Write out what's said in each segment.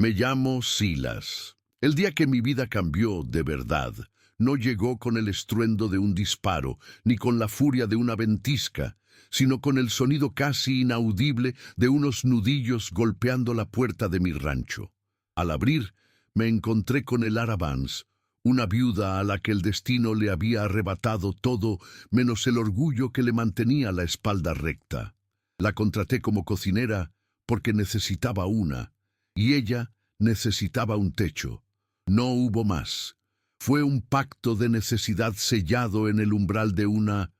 Me llamo Silas. El día que mi vida cambió de verdad, no llegó con el estruendo de un disparo, ni con la furia de una ventisca, sino con el sonido casi inaudible de unos nudillos golpeando la puerta de mi rancho. Al abrir, me encontré con Elara Vance, una viuda a la que el destino le había arrebatado todo menos el orgullo que le mantenía la espalda recta. La contraté como cocinera porque necesitaba una, y ella necesitaba un techo. No hubo más. Fue un pacto de necesidad sellado en el umbral de una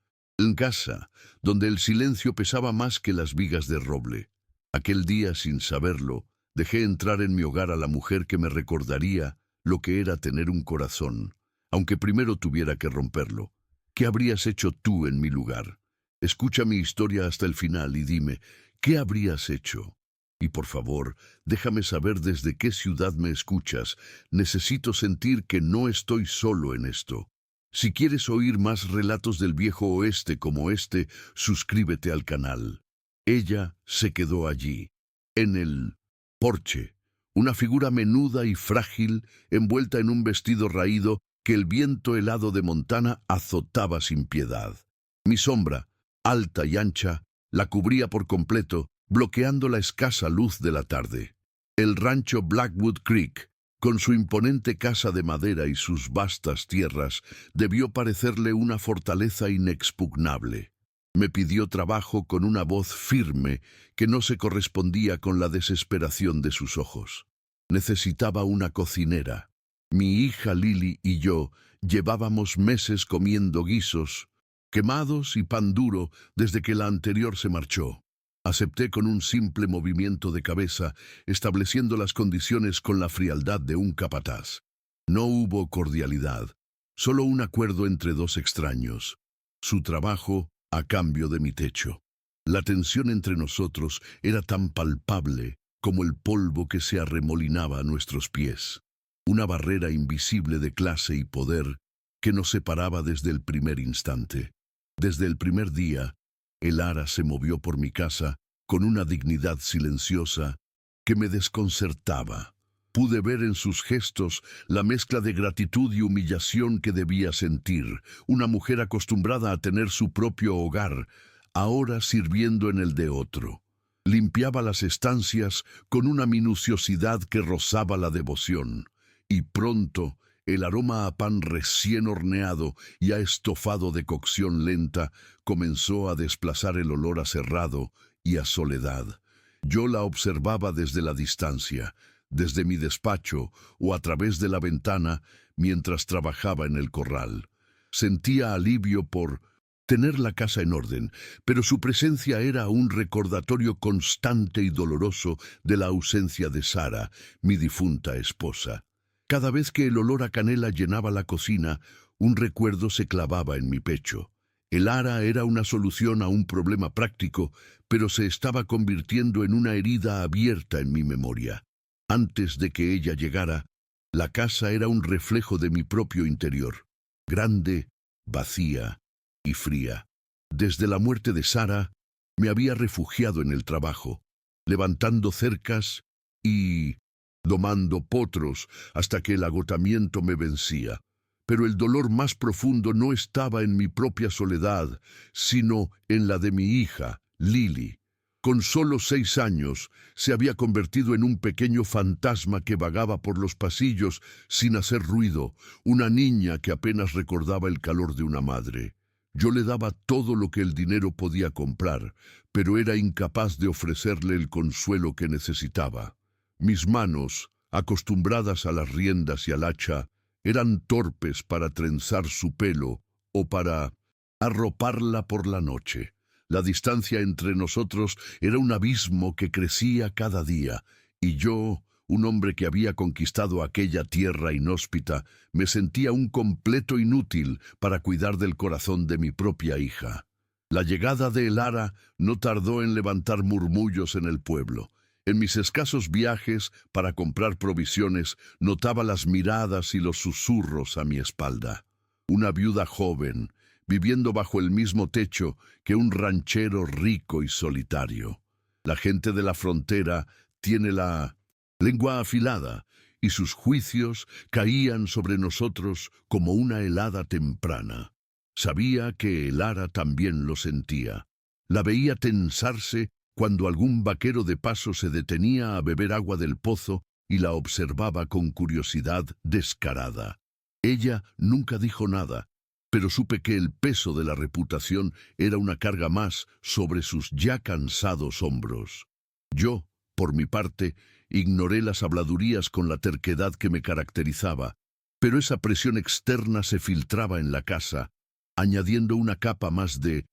casa, donde el silencio pesaba más que las vigas de roble. Aquel día, sin saberlo, dejé entrar en mi hogar a la mujer que me recordaría lo que era tener un corazón, aunque primero tuviera que romperlo. ¿Qué habrías hecho tú en mi lugar? Escucha mi historia hasta el final y dime, ¿qué habrías hecho? Y por favor, déjame saber desde qué ciudad me escuchas. Necesito sentir que no estoy solo en esto. Si quieres oír más relatos del viejo oeste como este, suscríbete al canal. Ella se quedó allí, en el porche, una figura menuda y frágil, envuelta en un vestido raído que el viento helado de Montana azotaba sin piedad. Mi sombra, alta y ancha, la cubría por completo, bloqueando la escasa luz de la tarde. El rancho Blackwood Creek, con su imponente casa de madera y sus vastas tierras, debió parecerle una fortaleza inexpugnable. Me pidió trabajo con una voz firme que no se correspondía con la desesperación de sus ojos. Necesitaba una cocinera. Mi hija Lily y yo llevábamos meses comiendo guisos, quemados y pan duro desde que la anterior se marchó. Acepté con un simple movimiento de cabeza, estableciendo las condiciones con la frialdad de un capataz. No hubo cordialidad, solo un acuerdo entre dos extraños. Su trabajo a cambio de mi techo. La tensión entre nosotros era tan palpable como el polvo que se arremolinaba a nuestros pies. Una barrera invisible de clase y poder que nos separaba desde el primer instante. Desde el primer día, Elara se movió por mi casa con una dignidad silenciosa que me desconcertaba. Pude ver en sus gestos la mezcla de gratitud y humillación que debía sentir, una mujer acostumbrada a tener su propio hogar, ahora sirviendo en el de otro. Limpiaba las estancias con una minuciosidad que rozaba la devoción, y pronto el aroma a pan recién horneado y a estofado de cocción lenta comenzó a desplazar el olor a cerrado y a soledad. Yo la observaba desde la distancia, desde mi despacho o a través de la ventana mientras trabajaba en el corral. Sentía alivio por tener la casa en orden, pero su presencia era un recordatorio constante y doloroso de la ausencia de Sara, mi difunta esposa. Cada vez que el olor a canela llenaba la cocina, un recuerdo se clavaba en mi pecho. Elara era una solución a un problema práctico, pero se estaba convirtiendo en una herida abierta en mi memoria. Antes de que ella llegara, la casa era un reflejo de mi propio interior, grande, vacía y fría. Desde la muerte de Sara, me había refugiado en el trabajo, levantando cercas y domando potros hasta que el agotamiento me vencía. Pero el dolor más profundo no estaba en mi propia soledad, sino en la de mi hija, Lily. Con solo 6 años, se había convertido en un pequeño fantasma que vagaba por los pasillos sin hacer ruido, una niña que apenas recordaba el calor de una madre. Yo le daba todo lo que el dinero podía comprar, pero era incapaz de ofrecerle el consuelo que necesitaba. Mis manos, acostumbradas a las riendas y al hacha, eran torpes para trenzar su pelo o para arroparla por la noche. La distancia entre nosotros era un abismo que crecía cada día, y yo, un hombre que había conquistado aquella tierra inhóspita, me sentía un completo inútil para cuidar del corazón de mi propia hija. La llegada de Elara no tardó en levantar murmullos en el pueblo. En mis escasos viajes para comprar provisiones, notaba las miradas y los susurros a mi espalda. Una viuda joven, viviendo bajo el mismo techo que un ranchero rico y solitario. La gente de la frontera tiene la lengua afilada, y sus juicios caían sobre nosotros como una helada temprana. Sabía que el ara también lo sentía. La veía tensarse cuando algún vaquero de paso se detenía a beber agua del pozo y la observaba con curiosidad descarada. Ella nunca dijo nada, pero supe que el peso de la reputación era una carga más sobre sus ya cansados hombros. Yo, por mi parte, ignoré las habladurías con la terquedad que me caracterizaba, pero esa presión externa se filtraba en la casa, añadiendo una capa más de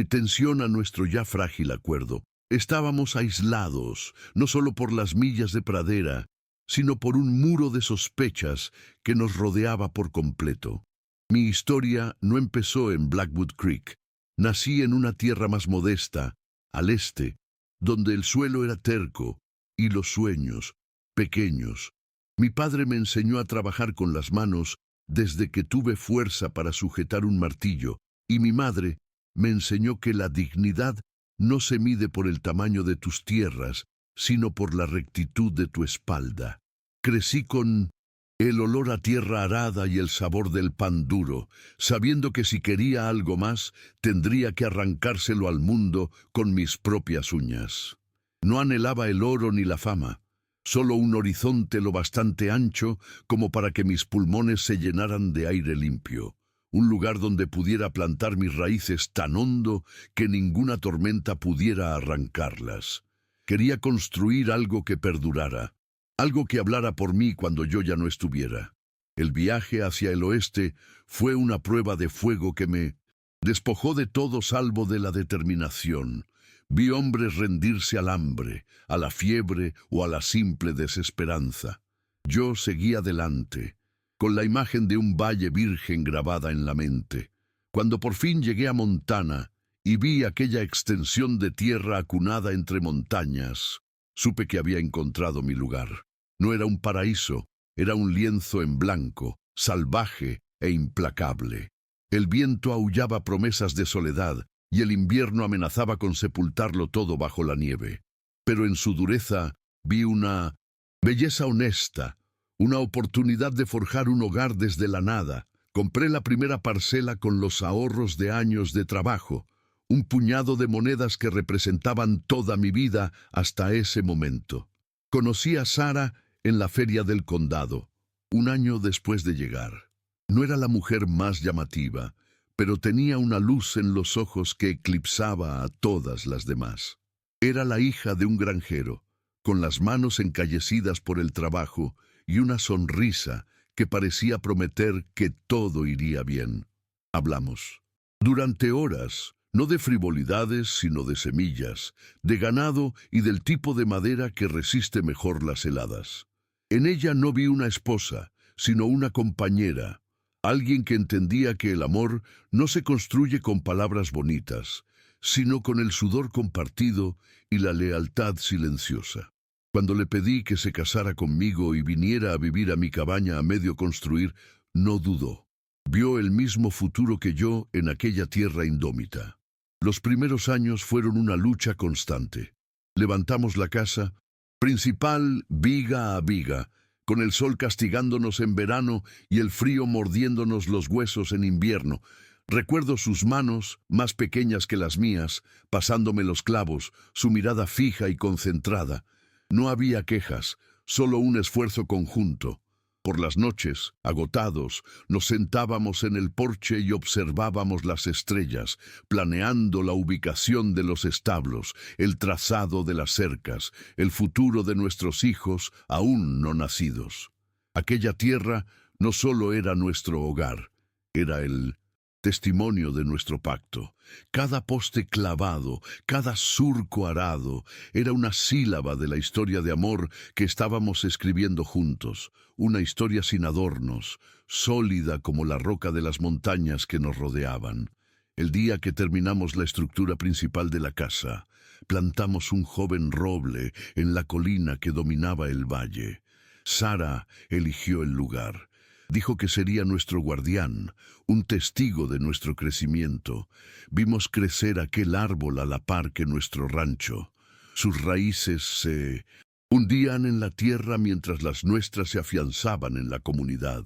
tensión a nuestro ya frágil acuerdo. Estábamos aislados, no solo por las millas de pradera, sino por un muro de sospechas que nos rodeaba por completo. Mi historia no empezó en Blackwood Creek. Nací en una tierra más modesta, al este, donde el suelo era terco y los sueños pequeños. Mi padre me enseñó a trabajar con las manos desde que tuve fuerza para sujetar un martillo, y mi madre me enseñó que la dignidad no se mide por el tamaño de tus tierras, sino por la rectitud de tu espalda. Crecí con el olor a tierra arada y el sabor del pan duro, sabiendo que si quería algo más, tendría que arrancárselo al mundo con mis propias uñas. No anhelaba el oro ni la fama, solo un horizonte lo bastante ancho como para que mis pulmones se llenaran de aire limpio. Un lugar donde pudiera plantar mis raíces tan hondo que ninguna tormenta pudiera arrancarlas. Quería construir algo que perdurara, algo que hablara por mí cuando yo ya no estuviera. El viaje hacia el oeste fue una prueba de fuego que me despojó de todo salvo de la determinación. Vi hombres rendirse al hambre, a la fiebre o a la simple desesperanza. Yo seguí adelante, con la imagen de un valle virgen grabada en la mente. Cuando por fin llegué a Montana y vi aquella extensión de tierra acunada entre montañas, supe que había encontrado mi lugar. No era un paraíso, era un lienzo en blanco, salvaje e implacable. El viento aullaba promesas de soledad y el invierno amenazaba con sepultarlo todo bajo la nieve. Pero en su dureza vi una belleza honesta, una oportunidad de forjar un hogar desde la nada. Compré la primera parcela con los ahorros de años de trabajo, un puñado de monedas que representaban toda mi vida hasta ese momento. Conocí a Sara en la feria del condado, un año después de llegar. No era la mujer más llamativa, pero tenía una luz en los ojos que eclipsaba a todas las demás. Era la hija de un granjero, con las manos encallecidas por el trabajo y una sonrisa que parecía prometer que todo iría bien. Hablamos. Durante horas, no de frivolidades, sino de semillas, de ganado y del tipo de madera que resiste mejor las heladas. En ella no vi una esposa, sino una compañera, alguien que entendía que el amor no se construye con palabras bonitas, sino con el sudor compartido y la lealtad silenciosa. Cuando le pedí que se casara conmigo y viniera a vivir a mi cabaña a medio construir, no dudó. Vio el mismo futuro que yo en aquella tierra indómita. Los primeros años fueron una lucha constante. Levantamos la casa, principal viga a viga, con el sol castigándonos en verano y el frío mordiéndonos los huesos en invierno. Recuerdo sus manos, más pequeñas que las mías, pasándome los clavos, su mirada fija y concentrada. No había quejas, solo un esfuerzo conjunto. Por las noches, agotados, nos sentábamos en el porche y observábamos las estrellas, planeando la ubicación de los establos, el trazado de las cercas, el futuro de nuestros hijos aún no nacidos. Aquella tierra no solo era nuestro hogar, era el testimonio de nuestro pacto. Cada poste clavado, cada surco arado, era una sílaba de la historia de amor que estábamos escribiendo juntos, una historia sin adornos, sólida como la roca de las montañas que nos rodeaban. El día que terminamos la estructura principal de la casa, plantamos un joven roble en la colina que dominaba el valle. Sara eligió el lugar. Dijo que sería nuestro guardián, un testigo de nuestro crecimiento. Vimos crecer aquel árbol a la par que nuestro rancho. Sus raíces se Hundían en la tierra mientras las nuestras se afianzaban en la comunidad.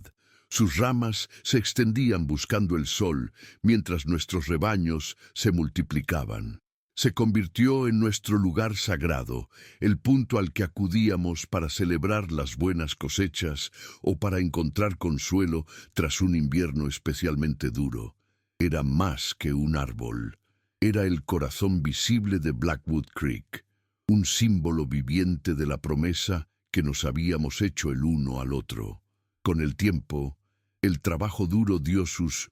Sus ramas se extendían buscando el sol, mientras nuestros rebaños se multiplicaban. Se convirtió en nuestro lugar sagrado, el punto al que acudíamos para celebrar las buenas cosechas o para encontrar consuelo tras un invierno especialmente duro. Era más que un árbol. Era el corazón visible de Blackwood Creek, un símbolo viviente de la promesa que nos habíamos hecho el uno al otro. Con el tiempo, el trabajo duro dio sus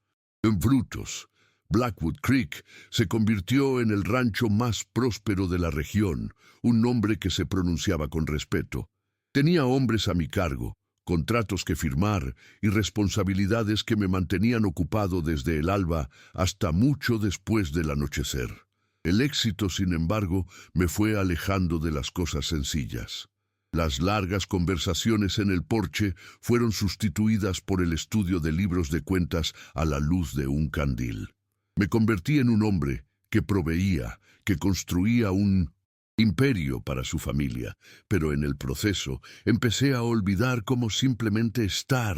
frutos. Blackwood Creek se convirtió en el rancho más próspero de la región, un nombre que se pronunciaba con respeto. Tenía hombres a mi cargo, contratos que firmar y responsabilidades que me mantenían ocupado desde el alba hasta mucho después del anochecer. El éxito, sin embargo, me fue alejando de las cosas sencillas. Las largas conversaciones en el porche fueron sustituidas por el estudio de libros de cuentas a la luz de un candil. Me convertí en un hombre que proveía, que construía un imperio para su familia, pero en el proceso empecé a olvidar cómo simplemente estar,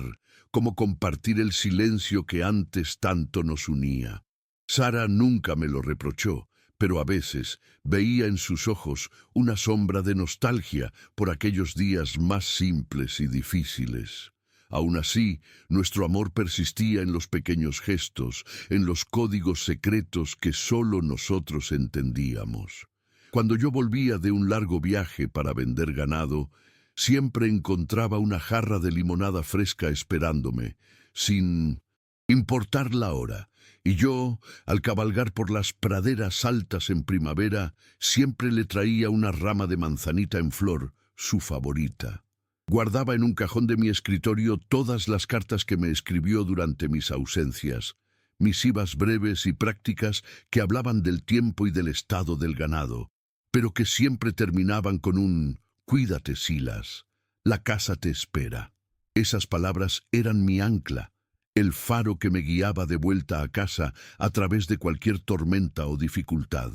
cómo compartir el silencio que antes tanto nos unía. Sara nunca me lo reprochó, pero a veces veía en sus ojos una sombra de nostalgia por aquellos días más simples y difíciles. Aún así, nuestro amor persistía en los pequeños gestos, en los códigos secretos que solo nosotros entendíamos. Cuando yo volvía de un largo viaje para vender ganado, siempre encontraba una jarra de limonada fresca esperándome, sin importar la hora. Y yo, al cabalgar por las praderas altas en primavera, siempre le traía una rama de manzanita en flor, su favorita. Guardaba en un cajón de mi escritorio todas las cartas que me escribió durante mis ausencias, misivas breves y prácticas que hablaban del tiempo y del estado del ganado, pero que siempre terminaban con un «Cuídate, Silas, la casa te espera». Esas palabras eran mi ancla, el faro que me guiaba de vuelta a casa a través de cualquier tormenta o dificultad.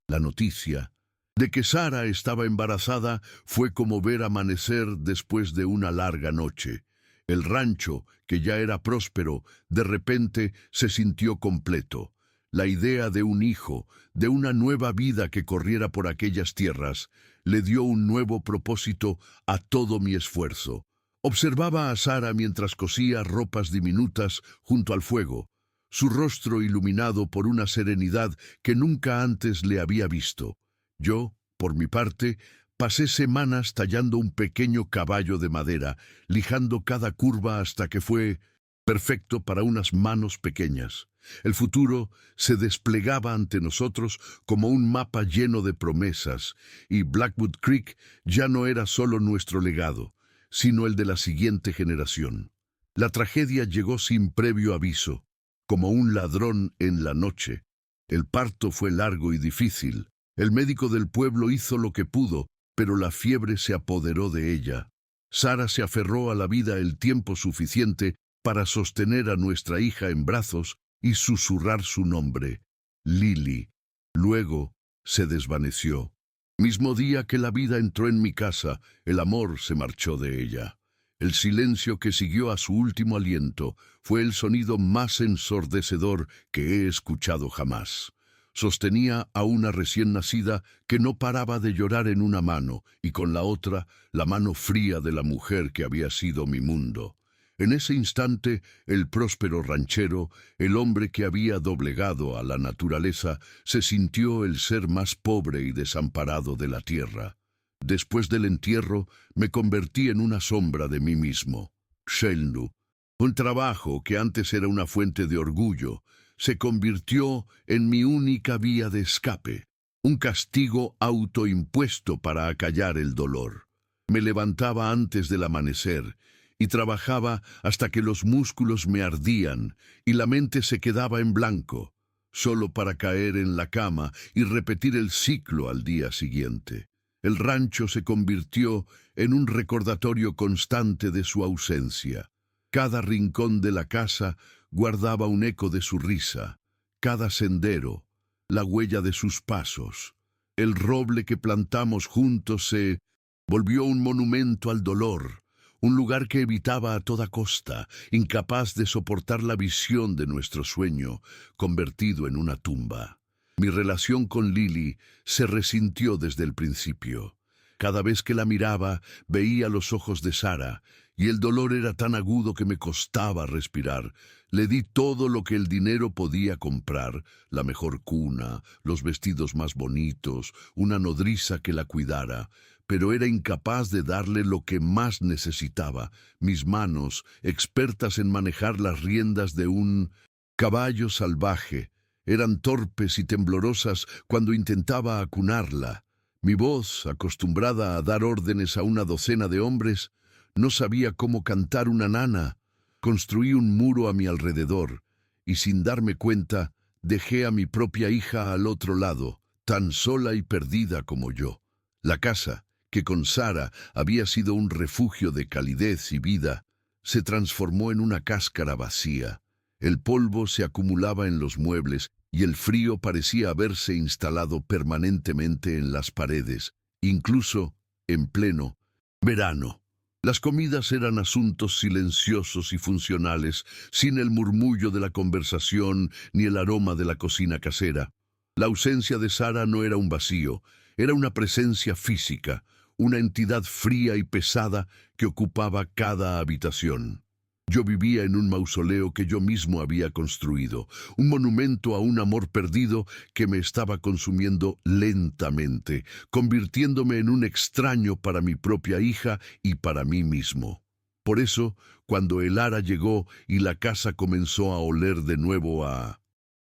La noticia de que Sara estaba embarazada fue como ver amanecer después de una larga noche. El rancho, que ya era próspero, de repente se sintió completo. La idea de un hijo, de una nueva vida que corriera por aquellas tierras, le dio un nuevo propósito a todo mi esfuerzo. Observaba a Sara mientras cosía ropas diminutas junto al fuego, su rostro iluminado por una serenidad que nunca antes le había visto. Yo, por mi parte, pasé semanas tallando un pequeño caballo de madera, lijando cada curva hasta que fue perfecto para unas manos pequeñas. El futuro se desplegaba ante nosotros como un mapa lleno de promesas, y Blackwood Creek ya no era solo nuestro legado, sino el de la siguiente generación. La tragedia llegó sin previo aviso, como un ladrón en la noche. El parto fue largo y difícil. El médico del pueblo hizo lo que pudo, pero la fiebre se apoderó de ella. Sara se aferró a la vida el tiempo suficiente para sostener a nuestra hija en brazos y susurrar su nombre, Lily. Luego se desvaneció. Mismo día que la vida entró en mi casa, el amor se marchó de ella. El silencio que siguió a su último aliento fue el sonido más ensordecedor que he escuchado jamás. Sostenía a una recién nacida que no paraba de llorar en una mano y con la otra la mano fría de la mujer que había sido mi mundo. En ese instante, el próspero ranchero, el hombre que había doblegado a la naturaleza, se sintió el ser más pobre y desamparado de la tierra. Después del entierro, me convertí en una sombra de mí mismo. Shelnu, un trabajo que antes era una fuente de orgullo, se convirtió en mi única vía de escape, un castigo autoimpuesto para acallar el dolor. Me levantaba antes del amanecer y trabajaba hasta que los músculos me ardían y la mente se quedaba en blanco, solo para caer en la cama y repetir el ciclo al día siguiente. El rancho se convirtió en un recordatorio constante de su ausencia. Cada rincón de la casa guardaba un eco de su risa, cada sendero, la huella de sus pasos. El roble que plantamos juntos se Volvió un monumento al dolor, un lugar que evitaba a toda costa, incapaz de soportar la visión de nuestro sueño, convertido en una tumba. Mi relación con Lily se resintió desde el principio. Cada vez que la miraba, veía los ojos de Sara, y el dolor era tan agudo que me costaba respirar. Le di todo lo que el dinero podía comprar, la mejor cuna, los vestidos más bonitos, una nodriza que la cuidara, pero era incapaz de darle lo que más necesitaba. Mis manos, expertas en manejar las riendas de un caballo salvaje, eran torpes y temblorosas cuando intentaba acunarla. Mi voz, acostumbrada a dar órdenes a una docena de hombres, no sabía cómo cantar una nana. Construí un muro a mi alrededor, y sin darme cuenta, dejé a mi propia hija al otro lado, tan sola y perdida como yo. La casa, que con Sara había sido un refugio de calidez y vida, se transformó en una cáscara vacía. El polvo se acumulaba en los muebles y el frío parecía haberse instalado permanentemente en las paredes, incluso en pleno verano. Las comidas eran asuntos silenciosos y funcionales, sin el murmullo de la conversación ni el aroma de la cocina casera. La ausencia de Sara no era un vacío, era una presencia física, una entidad fría y pesada que ocupaba cada habitación. Yo vivía en un mausoleo que yo mismo había construido, un monumento a un amor perdido que me estaba consumiendo lentamente, convirtiéndome en un extraño para mi propia hija y para mí mismo. Por eso, cuando el Ara llegó y la casa comenzó a oler de nuevo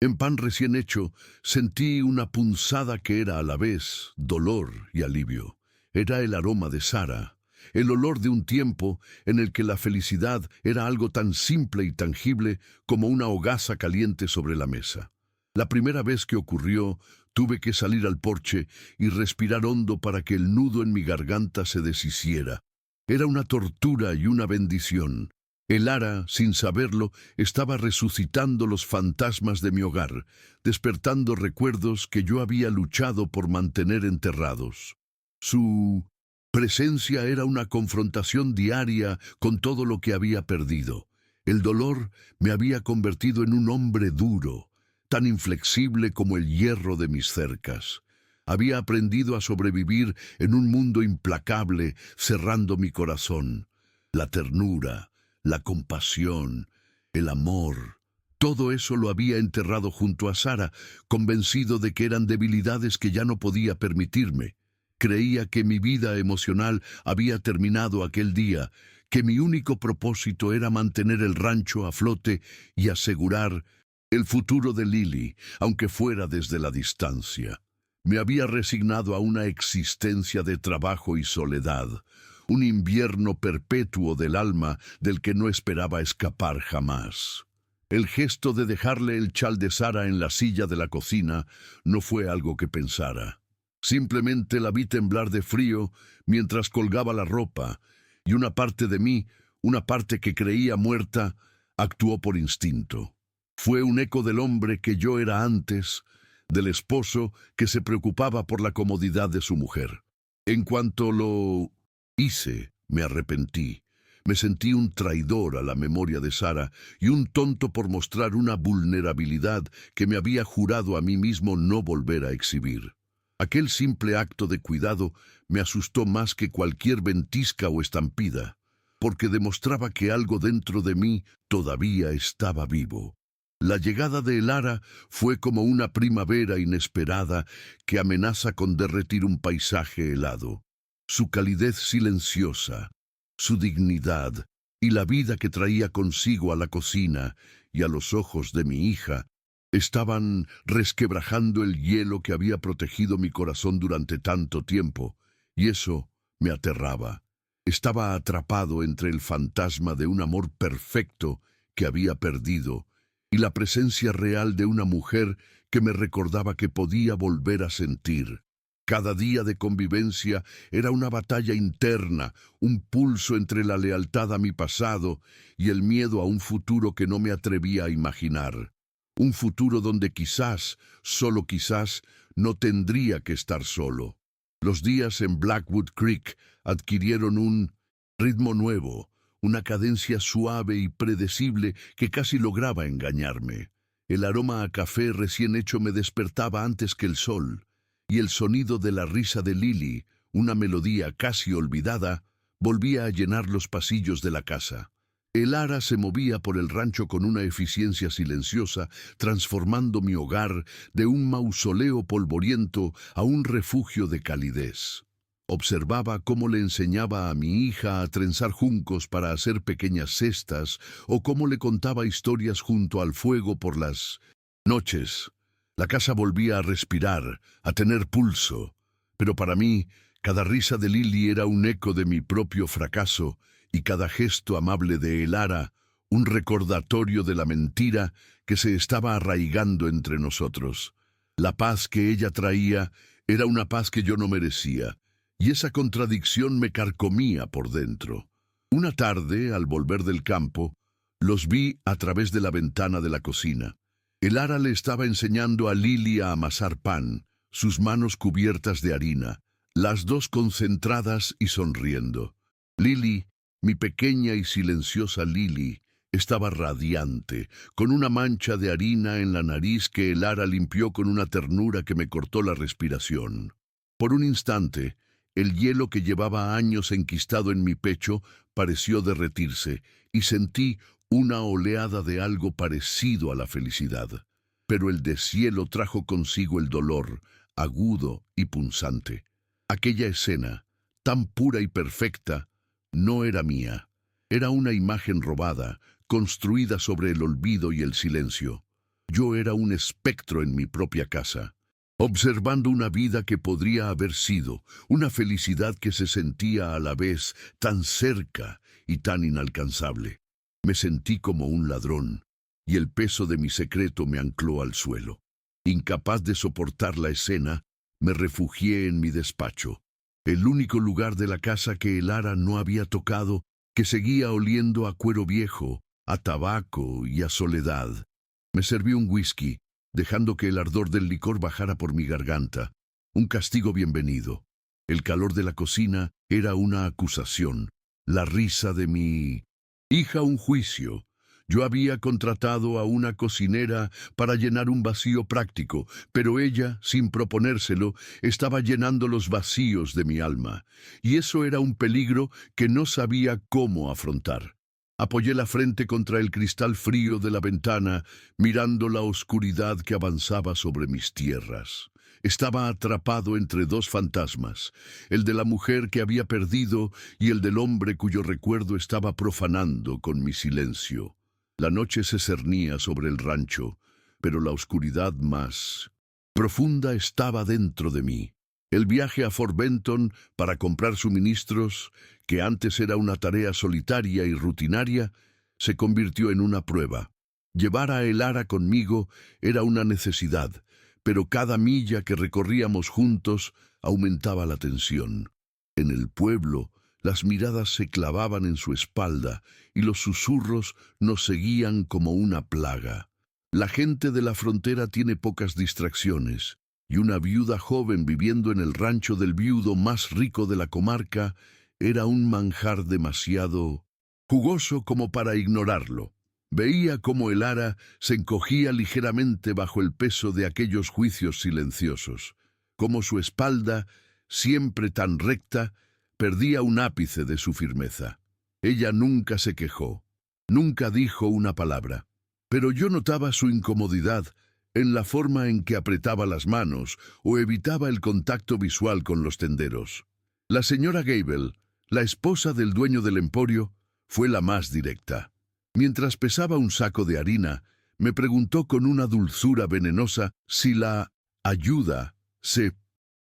en pan recién hecho, sentí una punzada que era a la vez dolor y alivio. Era el aroma de Sara. El olor de un tiempo en el que la felicidad era algo tan simple y tangible como una hogaza caliente sobre la mesa. La primera vez que ocurrió, tuve que salir al porche y respirar hondo para que el nudo en mi garganta se deshiciera. Era una tortura y una bendición. El Ara, sin saberlo, estaba resucitando los fantasmas de mi hogar, despertando recuerdos que yo había luchado por mantener enterrados. Su presencia era una confrontación diaria con todo lo que había perdido. El dolor me había convertido en un hombre duro, tan inflexible como el hierro de mis cercas. Había aprendido a sobrevivir en un mundo implacable, cerrando mi corazón. La ternura, la compasión, el amor, todo eso lo había enterrado junto a Sara, convencido de que eran debilidades que ya no podía permitirme. Creía que mi vida emocional había terminado aquel día, que mi único propósito era mantener el rancho a flote y asegurar el futuro de Lily, aunque fuera desde la distancia. Me había resignado a una existencia de trabajo y soledad, un invierno perpetuo del alma del que no esperaba escapar jamás. El gesto de dejarle el chal de Sara en la silla de la cocina no fue algo que pensara. Simplemente la vi temblar de frío mientras colgaba la ropa, y una parte de mí, una parte que creía muerta, actuó por instinto. Fue un eco del hombre que yo era antes, del esposo que se preocupaba por la comodidad de su mujer. En cuanto lo hice, me arrepentí. Me sentí un traidor a la memoria de Sara y un tonto por mostrar una vulnerabilidad que me había jurado a mí mismo no volver a exhibir. Aquel simple acto de cuidado me asustó más que cualquier ventisca o estampida, porque demostraba que algo dentro de mí todavía estaba vivo. La llegada de Elara fue como una primavera inesperada que amenaza con derretir un paisaje helado. Su calidez silenciosa, su dignidad y la vida que traía consigo a la cocina y a los ojos de mi hija estaban resquebrajando el hielo que había protegido mi corazón durante tanto tiempo, y eso me aterraba. Estaba atrapado entre el fantasma de un amor perfecto que había perdido y la presencia real de una mujer que me recordaba que podía volver a sentir. Cada día de convivencia era una batalla interna, un pulso entre la lealtad a mi pasado y el miedo a un futuro que no me atrevía a imaginar. Un futuro donde quizás, solo quizás, no tendría que estar solo. Los días en Blackwood Creek adquirieron un ritmo nuevo, una cadencia suave y predecible que casi lograba engañarme. El aroma a café recién hecho me despertaba antes que el sol, y el sonido de la risa de Lily, una melodía casi olvidada, volvía a llenar los pasillos de la casa. El ara se movía por el rancho con una eficiencia silenciosa, transformando mi hogar de un mausoleo polvoriento a un refugio de calidez. Observaba cómo le enseñaba a mi hija a trenzar juncos para hacer pequeñas cestas o cómo le contaba historias junto al fuego por las noches. La casa volvía a respirar, a tener pulso, pero para mí, cada risa de Lily era un eco de mi propio fracaso y cada gesto amable de Elara un recordatorio de la mentira que se estaba arraigando entre nosotros. La paz que ella traía era una paz que yo no merecía, y esa contradicción me carcomía por dentro. Una tarde, al volver del campo, los vi a través de la ventana de la cocina. Elara le estaba enseñando a Lily a amasar pan, sus manos cubiertas de harina, las dos concentradas y sonriendo. Lily, mi pequeña y silenciosa Lily, estaba radiante, con una mancha de harina en la nariz que Elara limpió con una ternura que me cortó la respiración. Por un instante, el hielo que llevaba años enquistado en mi pecho pareció derretirse y sentí una oleada de algo parecido a la felicidad. Pero el deshielo trajo consigo el dolor, agudo y punzante. Aquella escena, tan pura y perfecta, no era mía. Era una imagen robada, construida sobre el olvido y el silencio. Yo era un espectro en mi propia casa, observando una vida que podría haber sido, una felicidad que se sentía a la vez tan cerca y tan inalcanzable. Me sentí como un ladrón, y el peso de mi secreto me ancló al suelo. Incapaz de soportar la escena, me refugié en mi despacho, el único lugar de la casa que Elara no había tocado, que seguía oliendo a cuero viejo, a tabaco y a soledad. Me serví un whisky, dejando que el ardor del licor bajara por mi garganta. Un castigo bienvenido. El calor de la cocina era una acusación. La risa de mi hija un juicio. Yo había contratado a una cocinera para llenar un vacío práctico, pero ella, sin proponérselo, estaba llenando los vacíos de mi alma, y eso era un peligro que no sabía cómo afrontar. Apoyé la frente contra el cristal frío de la ventana, mirando la oscuridad que avanzaba sobre mis tierras. Estaba atrapado entre dos fantasmas, el de la mujer que había perdido y el del hombre cuyo recuerdo estaba profanando con mi silencio. La noche se cernía sobre el rancho, pero la oscuridad más profunda estaba dentro de mí. El viaje a Fort Benton para comprar suministros, que antes era una tarea solitaria y rutinaria, se convirtió en una prueba. Llevar a Elara conmigo era una necesidad, pero cada milla que recorríamos juntos aumentaba la tensión. En el pueblo, las miradas se clavaban en su espalda y los susurros nos seguían como una plaga. La gente de la frontera tiene pocas distracciones, y una viuda joven viviendo en el rancho del viudo más rico de la comarca era un manjar demasiado jugoso como para ignorarlo. Veía cómo Elara se encogía ligeramente bajo el peso de aquellos juicios silenciosos, cómo su espalda, siempre tan recta, perdía un ápice de su firmeza. Ella nunca se quejó, nunca dijo una palabra, pero yo notaba su incomodidad en la forma en que apretaba las manos o evitaba el contacto visual con los tenderos. La señora Gable, la esposa del dueño del emporio, fue la más directa. Mientras pesaba un saco de harina, me preguntó con una dulzura venenosa si la ayuda se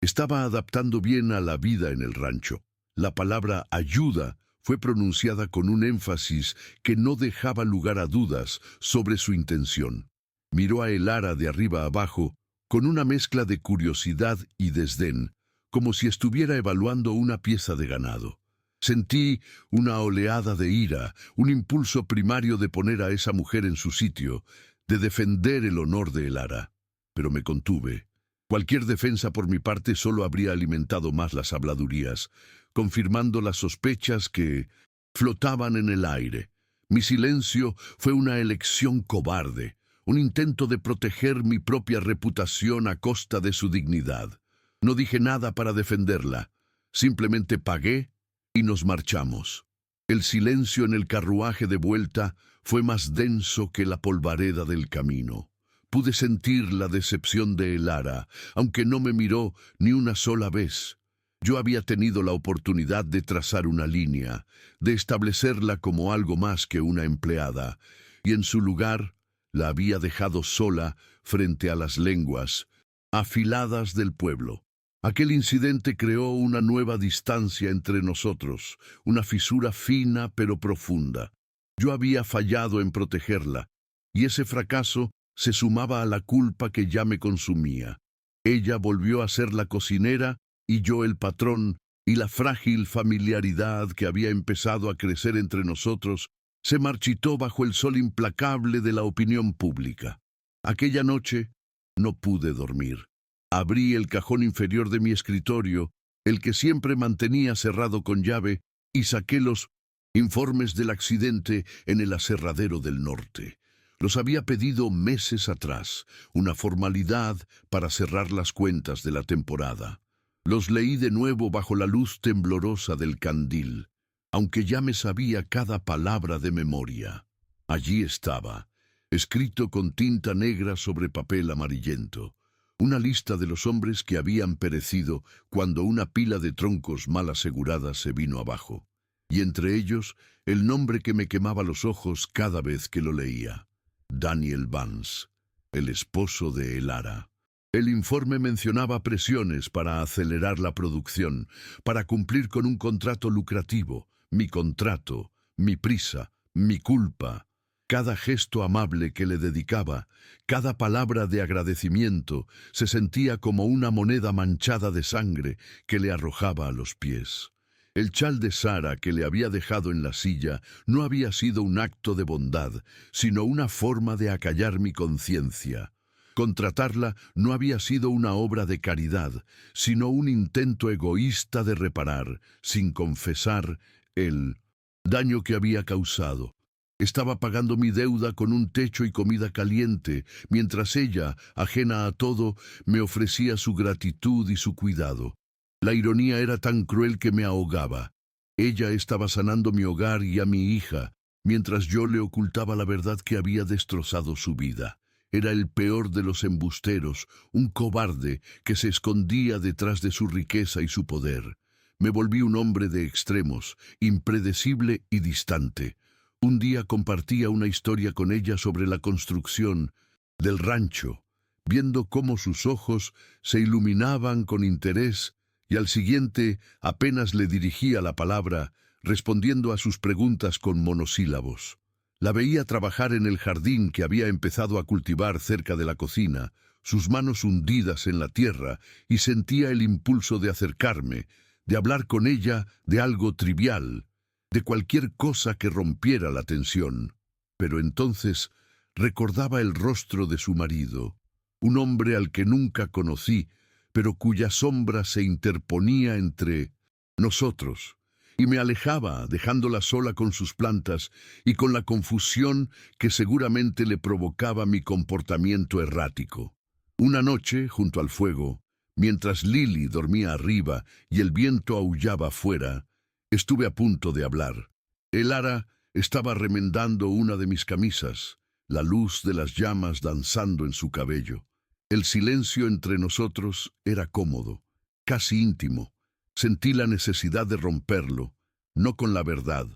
estaba adaptando bien a la vida en el rancho. La palabra ayuda fue pronunciada con un énfasis que no dejaba lugar a dudas sobre su intención. Miró a Elara de arriba abajo con una mezcla de curiosidad y desdén, como si estuviera evaluando una pieza de ganado. Sentí una oleada de ira, un impulso primario de poner a esa mujer en su sitio, de defender el honor de Elara. Pero me contuve. Cualquier defensa por mi parte solo habría alimentado más las habladurías. confirmando las sospechas que flotaban en el aire. Mi silencio fue una elección cobarde, un intento de proteger mi propia reputación a costa de su dignidad. No dije nada para defenderla, simplemente pagué y nos marchamos. El silencio en el carruaje de vuelta fue más denso que la polvareda del camino. Pude sentir la decepción de Elara, aunque no me miró ni una sola vez. Yo había tenido la oportunidad de trazar una línea, de establecerla como algo más que una empleada, y en su lugar la había dejado sola frente a las lenguas afiladas del pueblo. Aquel incidente creó una nueva distancia entre nosotros, una fisura fina pero profunda. Yo había fallado en protegerla, y ese fracaso se sumaba a la culpa que ya me consumía. Ella volvió a ser la cocinera y yo el patrón, y la frágil familiaridad que había empezado a crecer entre nosotros se marchitó bajo el sol implacable de la opinión pública. Aquella noche no pude dormir. Abrí el cajón inferior de mi escritorio, el que siempre mantenía cerrado con llave, y saqué los informes del accidente en el aserradero del norte. Los había pedido meses atrás, una formalidad para cerrar las cuentas de la temporada. Los leí de nuevo bajo la luz temblorosa del candil, aunque ya me sabía cada palabra de memoria. Allí estaba, escrito con tinta negra sobre papel amarillento, una lista de los hombres que habían perecido cuando una pila de troncos mal asegurada se vino abajo, y entre ellos el nombre que me quemaba los ojos cada vez que lo leía: Daniel Vance, el esposo de Elara. El informe mencionaba presiones para acelerar la producción, para cumplir con un contrato lucrativo, mi contrato, mi prisa, mi culpa. Cada gesto amable que le dedicaba, cada palabra de agradecimiento, se sentía como una moneda manchada de sangre que le arrojaba a los pies. El chal de Sara que le había dejado en la silla no había sido un acto de bondad, sino una forma de acallar mi conciencia. Contratarla no había sido una obra de caridad, sino un intento egoísta de reparar, sin confesar, el daño que había causado. Estaba pagando mi deuda con un techo y comida caliente, mientras ella, ajena a todo, me ofrecía su gratitud y su cuidado. La ironía era tan cruel que me ahogaba. Ella estaba sanando mi hogar y a mi hija, mientras yo le ocultaba la verdad que había destrozado su vida. Era el peor de los embusteros, un cobarde que se escondía detrás de su riqueza y su poder. Me volví un hombre de extremos, impredecible y distante. Un día compartía una historia con ella sobre la construcción del rancho, viendo cómo sus ojos se iluminaban con interés, y al siguiente apenas le dirigía la palabra, respondiendo a sus preguntas con monosílabos. La veía trabajar en el jardín que había empezado a cultivar cerca de la cocina, sus manos hundidas en la tierra, y sentía el impulso de acercarme, de hablar con ella de algo trivial, de cualquier cosa que rompiera la tensión. Pero entonces recordaba el rostro de su marido, un hombre al que nunca conocí, pero cuya sombra se interponía entre nosotros, y me alejaba, dejándola sola con sus plantas y con la confusión que seguramente le provocaba mi comportamiento errático. Una noche, junto al fuego, mientras Lily dormía arriba y el viento aullaba afuera, estuve a punto de hablar. Elara estaba remendando una de mis camisas, la luz de las llamas danzando en su cabello. El silencio entre nosotros era cómodo, casi íntimo. Sentí la necesidad de romperlo, no con la verdad,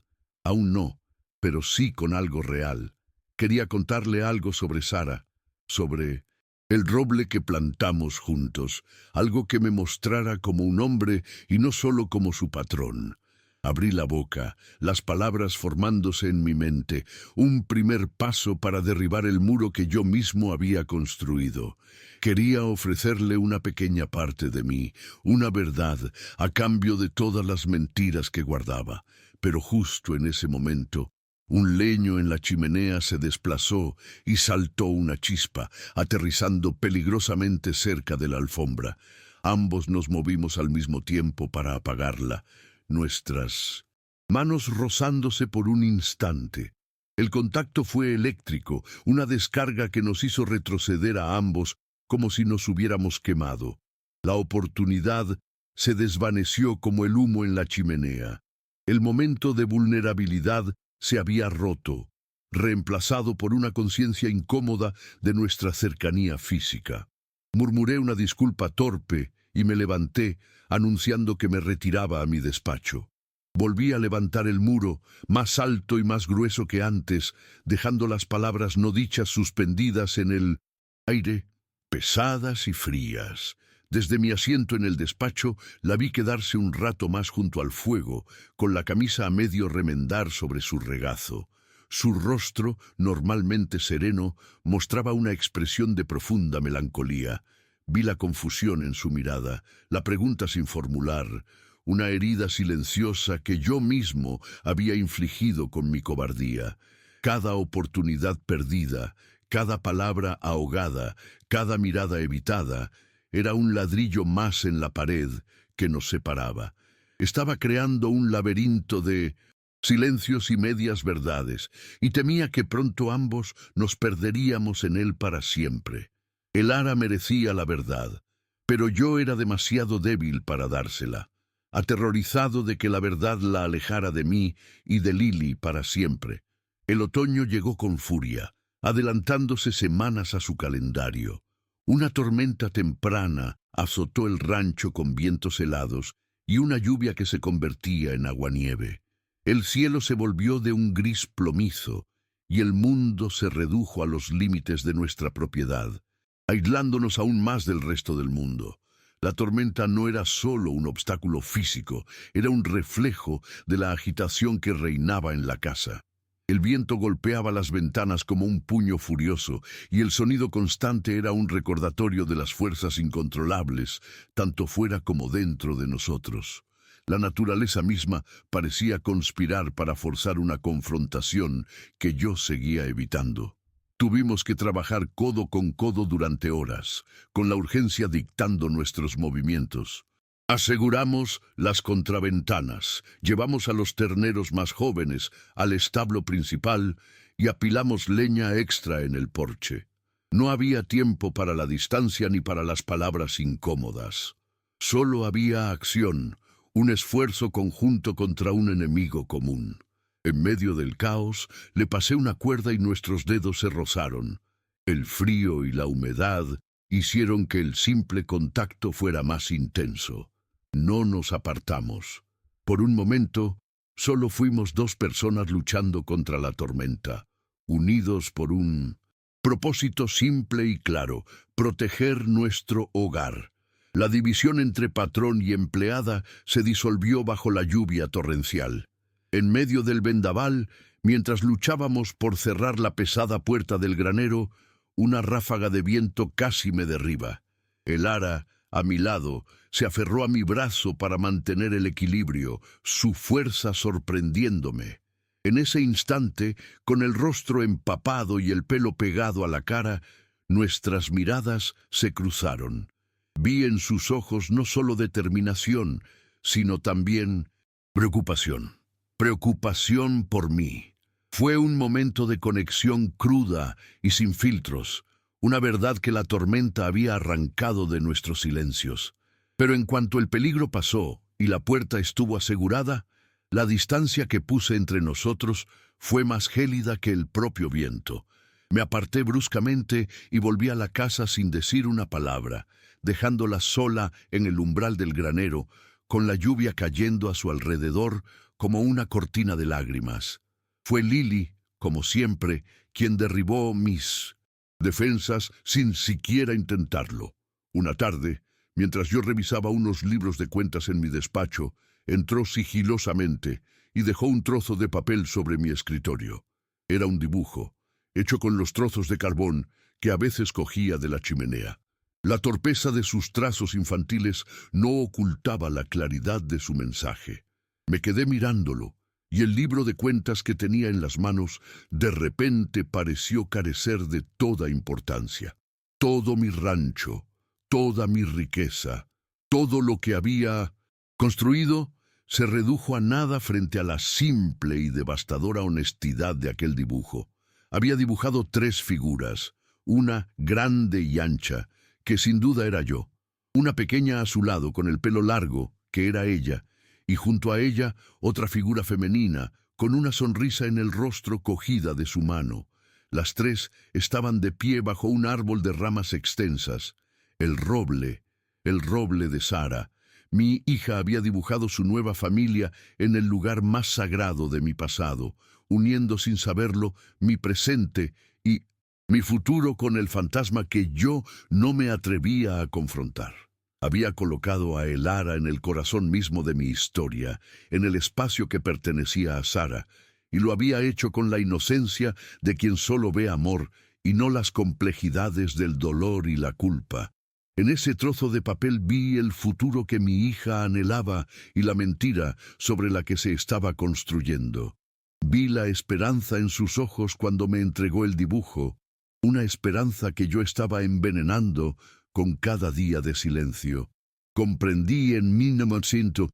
aún no, pero sí con algo real. Quería contarle algo sobre Sara, sobre el roble que plantamos juntos, algo que me mostrara como un hombre y no solo como su patrón. Abrí la boca, las palabras formándose en mi mente, un primer paso para derribar el muro que yo mismo había construido. Quería ofrecerle una pequeña parte de mí, una verdad, a cambio de todas las mentiras que guardaba. Pero justo en ese momento, un leño en la chimenea se desplazó y saltó una chispa, aterrizando peligrosamente cerca de la alfombra. Ambos nos movimos al mismo tiempo para apagarla. nuestras manos rozándose por un instante. El contacto fue eléctrico, una descarga que nos hizo retroceder a ambos como si nos hubiéramos quemado. La oportunidad se desvaneció como el humo en la chimenea. El momento de vulnerabilidad se había roto, reemplazado por una conciencia incómoda de nuestra cercanía física. Murmuré una disculpa torpe y me levanté, anunciando que me retiraba a mi despacho. Volví a levantar el muro, más alto y más grueso que antes, dejando las palabras no dichas suspendidas en el aire, pesadas y frías. Desde mi asiento en el despacho, la vi quedarse un rato más junto al fuego, con la camisa a medio remendar sobre su regazo. Su rostro, normalmente sereno, mostraba una expresión de profunda melancolía. Vi la confusión en su mirada, la pregunta sin formular, una herida silenciosa que yo mismo había infligido con mi cobardía. Cada oportunidad perdida, cada palabra ahogada, cada mirada evitada, era un ladrillo más en la pared que nos separaba. Estaba creando un laberinto de silencios y medias verdades, y temía que pronto ambos nos perderíamos en él para siempre. El ara merecía la verdad, pero yo era demasiado débil para dársela, aterrorizado de que la verdad la alejara de mí y de Lily para siempre. El otoño llegó con furia, adelantándose semanas a su calendario. Una tormenta temprana azotó el rancho con vientos helados y una lluvia que se convertía en aguanieve. El cielo se volvió de un gris plomizo y el mundo se redujo a los límites de nuestra propiedad, aislándonos aún más del resto del mundo. La tormenta no era solo un obstáculo físico, era un reflejo de la agitación que reinaba en la casa. El viento golpeaba las ventanas como un puño furioso, y el sonido constante era un recordatorio de las fuerzas incontrolables, tanto fuera como dentro de nosotros. La naturaleza misma parecía conspirar para forzar una confrontación que yo seguía evitando. Tuvimos que trabajar codo con codo durante horas, con la urgencia dictando nuestros movimientos. Aseguramos las contraventanas, llevamos a los terneros más jóvenes al establo principal y apilamos leña extra en el porche. No había tiempo para la distancia ni para las palabras incómodas. Solo había acción, un esfuerzo conjunto contra un enemigo común. En medio del caos, le pasé una cuerda y nuestros dedos se rozaron. El frío y la humedad hicieron que el simple contacto fuera más intenso. No nos apartamos. Por un momento, solo fuimos dos personas luchando contra la tormenta, unidos por un propósito simple y claro: proteger nuestro hogar. La división entre patrón y empleada se disolvió bajo la lluvia torrencial. En medio del vendaval, mientras luchábamos por cerrar la pesada puerta del granero, una ráfaga de viento casi me derriba. El ara, a mi lado, se aferró a mi brazo para mantener el equilibrio, su fuerza sorprendiéndome. En ese instante, con el rostro empapado y el pelo pegado a la cara, nuestras miradas se cruzaron. Vi en sus ojos no solo determinación, sino también preocupación. Preocupación por mí. Fue un momento de conexión cruda y sin filtros, una verdad que la tormenta había arrancado de nuestros silencios. Pero en cuanto el peligro pasó y la puerta estuvo asegurada, la distancia que puse entre nosotros fue más gélida que el propio viento. Me aparté bruscamente y volví a la casa sin decir una palabra, dejándola sola en el umbral del granero, con la lluvia cayendo a su alrededor como una cortina de lágrimas. Fue Lily, como siempre, quien derribó mis defensas sin siquiera intentarlo. Una tarde, mientras yo revisaba unos libros de cuentas en mi despacho, entró sigilosamente y dejó un trozo de papel sobre mi escritorio. Era un dibujo, hecho con los trozos de carbón que a veces cogía de la chimenea. La torpeza de sus trazos infantiles no ocultaba la claridad de su mensaje. Me quedé mirándolo, y el libro de cuentas que tenía en las manos de repente pareció carecer de toda importancia. Todo mi rancho, toda mi riqueza, todo lo que había construido, se redujo a nada frente a la simple y devastadora honestidad de aquel dibujo. Había dibujado 3 figuras, una grande y ancha, que sin duda era yo, una pequeña a su lado con el pelo largo, que era ella, y junto a ella otra figura femenina, con una sonrisa en el rostro cogida de su mano. Las 3 estaban de pie bajo un árbol de ramas extensas. El roble de Sara. Mi hija había dibujado su nueva familia en el lugar más sagrado de mi pasado, uniendo sin saberlo mi presente y mi futuro con el fantasma que yo no me atrevía a confrontar. Había colocado a Elara en el corazón mismo de mi historia, en el espacio que pertenecía a Sara, y lo había hecho con la inocencia de quien solo ve amor y no las complejidades del dolor y la culpa. En ese trozo de papel vi el futuro que mi hija anhelaba y la mentira sobre la que se estaba construyendo. Vi la esperanza en sus ojos cuando me entregó el dibujo, una esperanza que yo estaba envenenando con cada día de silencio. Comprendí en mi momento,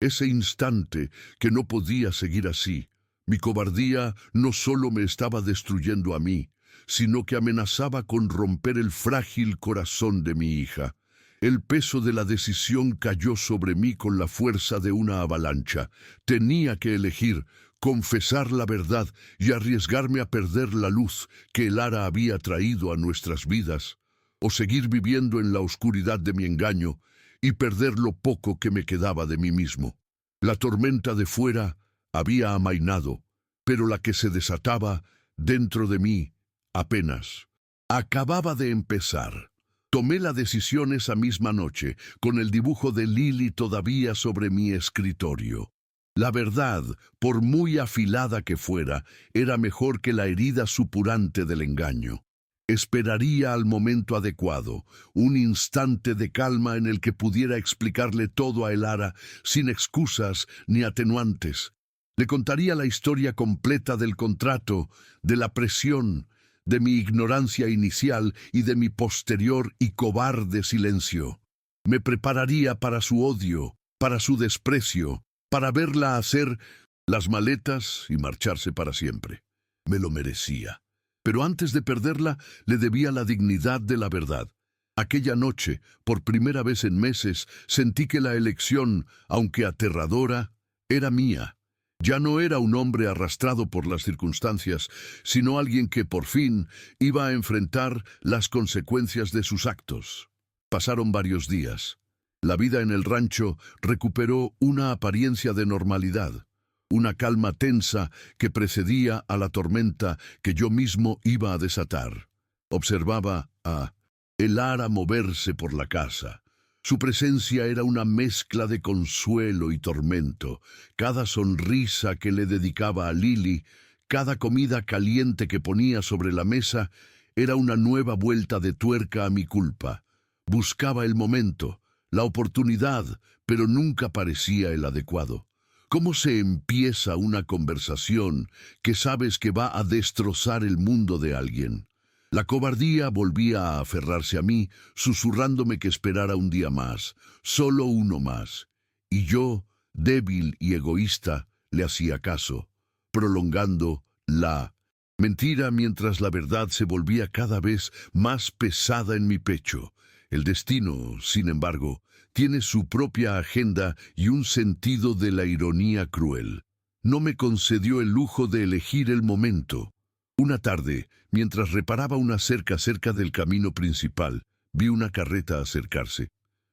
ese instante, que no podía seguir así. Mi cobardía no solo me estaba destruyendo a mí, sino que amenazaba con romper el frágil corazón de mi hija. El peso de la decisión cayó sobre mí con la fuerza de una avalancha. Tenía que elegir, confesar la verdad y arriesgarme a perder la luz que Elara había traído a nuestras vidas, o seguir viviendo en la oscuridad de mi engaño y perder lo poco que me quedaba de mí mismo. La tormenta de fuera había amainado, pero la que se desataba dentro de mí apenas acababa de empezar. Tomé la decisión esa misma noche, con el dibujo de Lily todavía sobre mi escritorio. La verdad, por muy afilada que fuera, era mejor que la herida supurante del engaño. Esperaría al momento adecuado, un instante de calma en el que pudiera explicarle todo a Elara sin excusas ni atenuantes. Le contaría la historia completa del contrato, de la presión, de mi ignorancia inicial y de mi posterior y cobarde silencio. Me prepararía para su odio, para su desprecio, para verla hacer las maletas y marcharse para siempre. Me lo merecía. Pero antes de perderla, le debía la dignidad de la verdad. Aquella noche, por primera vez en meses, sentí que la elección, aunque aterradora, era mía. Ya no era un hombre arrastrado por las circunstancias, sino alguien que por fin iba a enfrentar las consecuencias de sus actos. Pasaron varios días. La vida en el rancho recuperó una apariencia de normalidad, una calma tensa que precedía a la tormenta que yo mismo iba a desatar. Observaba a Elara moverse por la casa. Su presencia era una mezcla de consuelo y tormento. Cada sonrisa que le dedicaba a Lily, cada comida caliente que ponía sobre la mesa, era una nueva vuelta de tuerca a mi culpa. Buscaba el momento, la oportunidad, pero nunca parecía el adecuado. ¿Cómo se empieza una conversación que sabes que va a destrozar el mundo de alguien? La cobardía volvía a aferrarse a mí, susurrándome que esperara un día más, solo uno más. Y yo, débil y egoísta, le hacía caso, prolongando la mentira mientras la verdad se volvía cada vez más pesada en mi pecho. El destino, sin embargo, tiene su propia agenda y un sentido de la ironía cruel. No me concedió el lujo de elegir el momento. Una tarde, mientras reparaba una cerca cerca del camino principal, vi una carreta acercarse.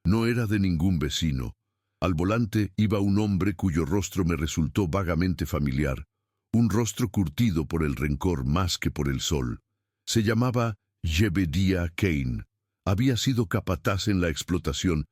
No era de ningún vecino. Al volante iba un hombre cuyo rostro me resultó vagamente familiar, un rostro curtido por el rencor más que por el sol. Se llamaba Jebediah Kane. Había sido capataz en la explotación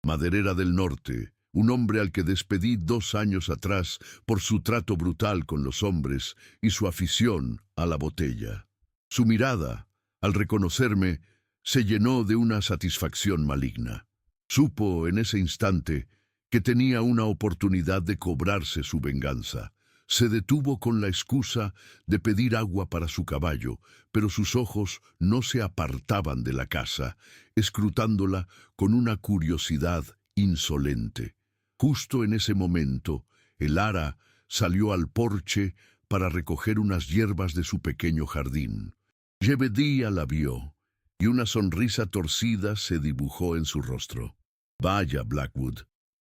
maderera del norte, un hombre al que despedí 2 años atrás por su trato brutal con los hombres y su afición a la botella. Su mirada, al reconocerme, se llenó de una satisfacción maligna. Supo en ese instante que tenía una oportunidad de cobrarse su venganza. Se detuvo con la excusa de pedir agua para su caballo, pero sus ojos no se apartaban de la casa, escrutándola con una curiosidad insolente. Justo en ese momento, el ara salió al porche para recoger unas hierbas de su pequeño jardín. Jebedía la vio, y una sonrisa torcida se dibujó en su rostro. «Vaya, Blackwood»,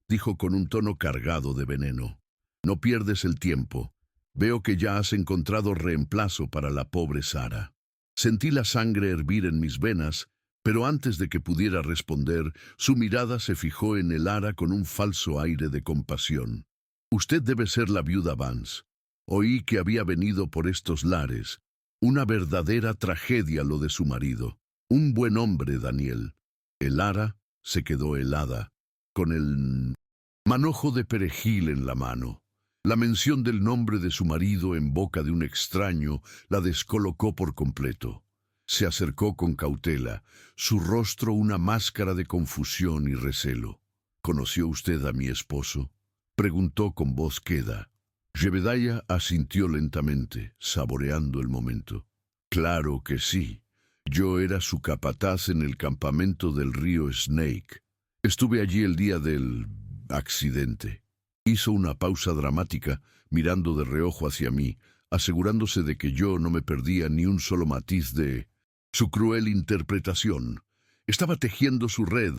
dijo con un tono cargado de veneno. «No pierdes el tiempo. Veo que ya has encontrado reemplazo para la pobre Sara». Sentí la sangre hervir en mis venas, pero antes de que pudiera responder, su mirada se fijó en el ara con un falso aire de compasión. «Usted debe ser la viuda Vance. Oí que había venido por estos lares. Una verdadera tragedia lo de su marido. Un buen hombre, Daniel». El ara se quedó helada, con el manojo de perejil en la mano. La mención del nombre de su marido en boca de un extraño la descolocó por completo. Se acercó con cautela, su rostro una máscara de confusión y recelo. «¿Conoció usted a mi esposo?», preguntó con voz queda. Jebediah asintió lentamente, saboreando el momento. «Claro que sí. Yo era su capataz en el campamento del río Snake. Estuve allí el día del accidente». Hizo una pausa dramática, mirando de reojo hacia mí, asegurándose de que yo no me perdía ni un solo matiz de su cruel interpretación. Estaba tejiendo su red,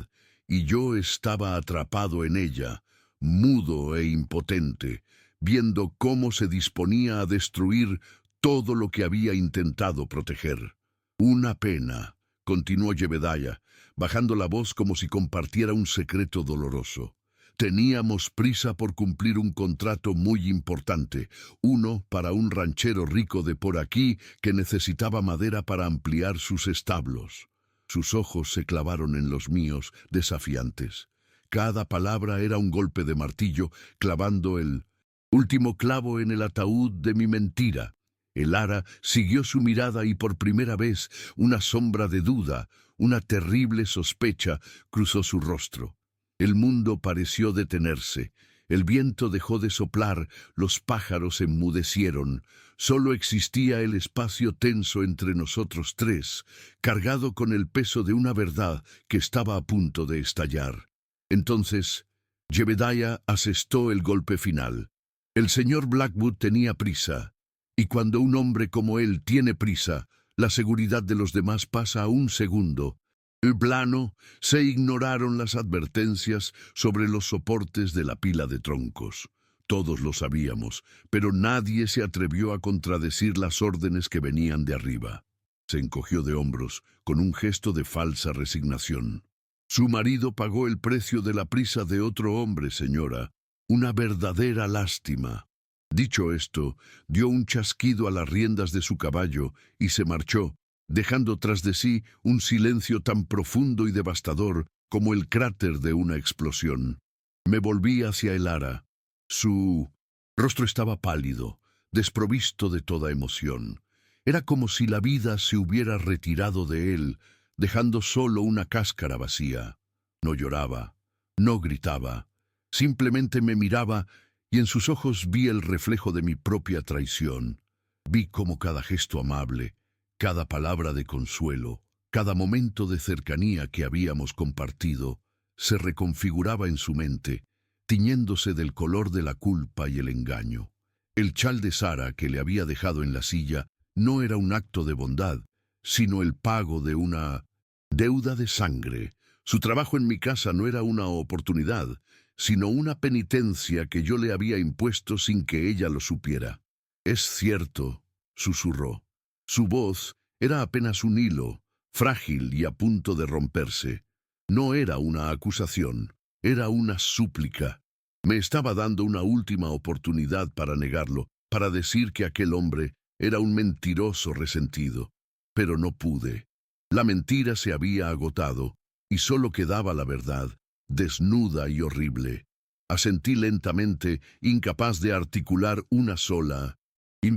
y yo estaba atrapado en ella, mudo e impotente, viendo cómo se disponía a destruir todo lo que había intentado proteger. «Una pena», continuó Jebediah, bajando la voz como si compartiera un secreto doloroso. «Teníamos prisa por cumplir un contrato muy importante, uno para un ranchero rico de por aquí que necesitaba madera para ampliar sus establos». Sus ojos se clavaron en los míos, desafiantes. Cada palabra era un golpe de martillo, clavando el último clavo en el ataúd de mi mentira. El ara siguió su mirada y por primera vez una sombra de duda, una terrible sospecha, cruzó su rostro. El mundo pareció detenerse, el viento dejó de soplar, los pájaros enmudecieron. Solo existía el espacio tenso entre nosotros tres, cargado con el peso de una verdad que estaba a punto de estallar. Entonces, Jebediah asestó el golpe final. El señor Blackwood tenía prisa, y cuando un hombre como él tiene prisa, la seguridad de los demás pasa a un segundo. El plano se ignoraron las advertencias sobre los soportes de la pila de troncos. Todos lo sabíamos, pero nadie se atrevió a contradecir las órdenes que venían de arriba. Se encogió de hombros, con un gesto de falsa resignación. «Su marido pagó el precio de la prisa de otro hombre, señora. Una verdadera lástima». Dicho esto, dio un chasquido a las riendas de su caballo y se marchó, dejando tras de sí un silencio tan profundo y devastador como el cráter de una explosión. Me volví hacia el ara. Su rostro estaba pálido, desprovisto de toda emoción. Era como si la vida se hubiera retirado de él, dejando solo una cáscara vacía. No lloraba, no gritaba, simplemente me miraba y en sus ojos vi el reflejo de mi propia traición. Vi cómo cada gesto amable, cada palabra de consuelo, cada momento de cercanía que habíamos compartido, se reconfiguraba en su mente, tiñéndose del color de la culpa y el engaño. El chal de Sara que le había dejado en la silla no era un acto de bondad, sino el pago de una deuda de sangre. Su trabajo en mi casa no era una oportunidad, sino una penitencia que yo le había impuesto sin que ella lo supiera. «Es cierto», susurró. Su voz era apenas un hilo, frágil y a punto de romperse. No era una acusación, era una súplica. Me estaba dando una última oportunidad para negarlo, para decir que aquel hombre era un mentiroso resentido. Pero no pude. La mentira se había agotado, y solo quedaba la verdad, desnuda y horrible. Asentí lentamente, incapaz de articular una sola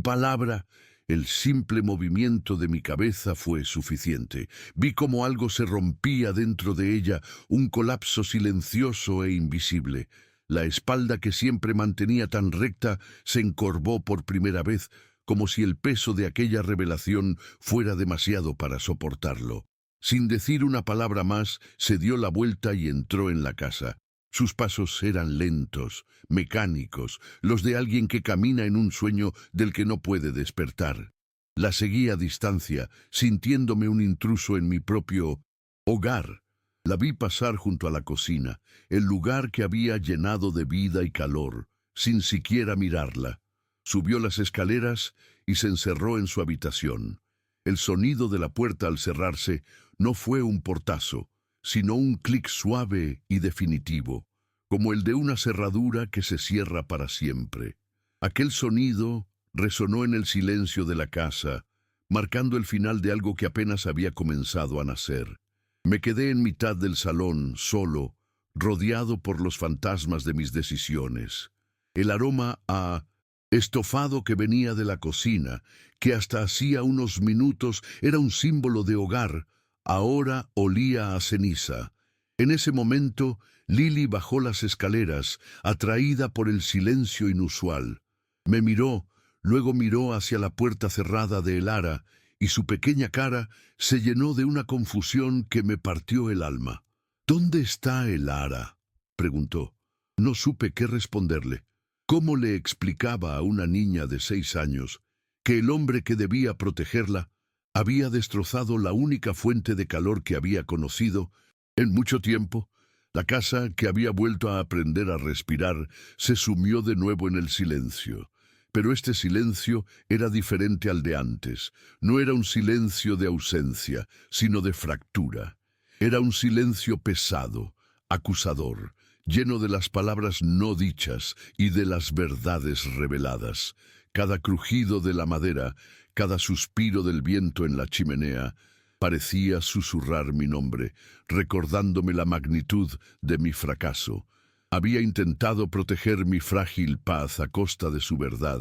palabra. El simple movimiento de mi cabeza fue suficiente. Vi cómo algo se rompía dentro de ella, un colapso silencioso e invisible. La espalda que siempre mantenía tan recta se encorvó por primera vez, como si el peso de aquella revelación fuera demasiado para soportarlo. Sin decir una palabra más, se dio la vuelta y entró en la casa. Sus pasos eran lentos, mecánicos, los de alguien que camina en un sueño del que no puede despertar. La seguí a distancia, sintiéndome un intruso en mi propio hogar. La vi pasar junto a la cocina, el lugar que había llenado de vida y calor, sin siquiera mirarla. Subió las escaleras y se encerró en su habitación. El sonido de la puerta al cerrarse no fue un portazo, sino un clic suave y definitivo, como el de una cerradura que se cierra para siempre. Aquel sonido resonó en el silencio de la casa, marcando el final de algo que apenas había comenzado a nacer. Me quedé en mitad del salón, solo, rodeado por los fantasmas de mis decisiones. El aroma a estofado que venía de la cocina, que hasta hacía unos minutos era un símbolo de hogar, ahora olía a ceniza. En ese momento, Lily bajó las escaleras, atraída por el silencio inusual. Me miró, luego miró hacia la puerta cerrada de Elara, y su pequeña cara se llenó de una confusión que me partió el alma. «¿Dónde está Elara?», preguntó. No supe qué responderle. ¿Cómo le explicaba a una niña de 6 años que el hombre que debía protegerla había destrozado la única fuente de calor que había conocido en mucho tiempo? La casa, que había vuelto a aprender a respirar, se sumió de nuevo en el silencio. Pero este silencio era diferente al de antes. No era un silencio de ausencia, sino de fractura. Era un silencio pesado, acusador, lleno de las palabras no dichas y de las verdades reveladas. Cada crujido de la madera, cada suspiro del viento en la chimenea, parecía susurrar mi nombre, recordándome la magnitud de mi fracaso. Había intentado proteger mi frágil paz a costa de su verdad,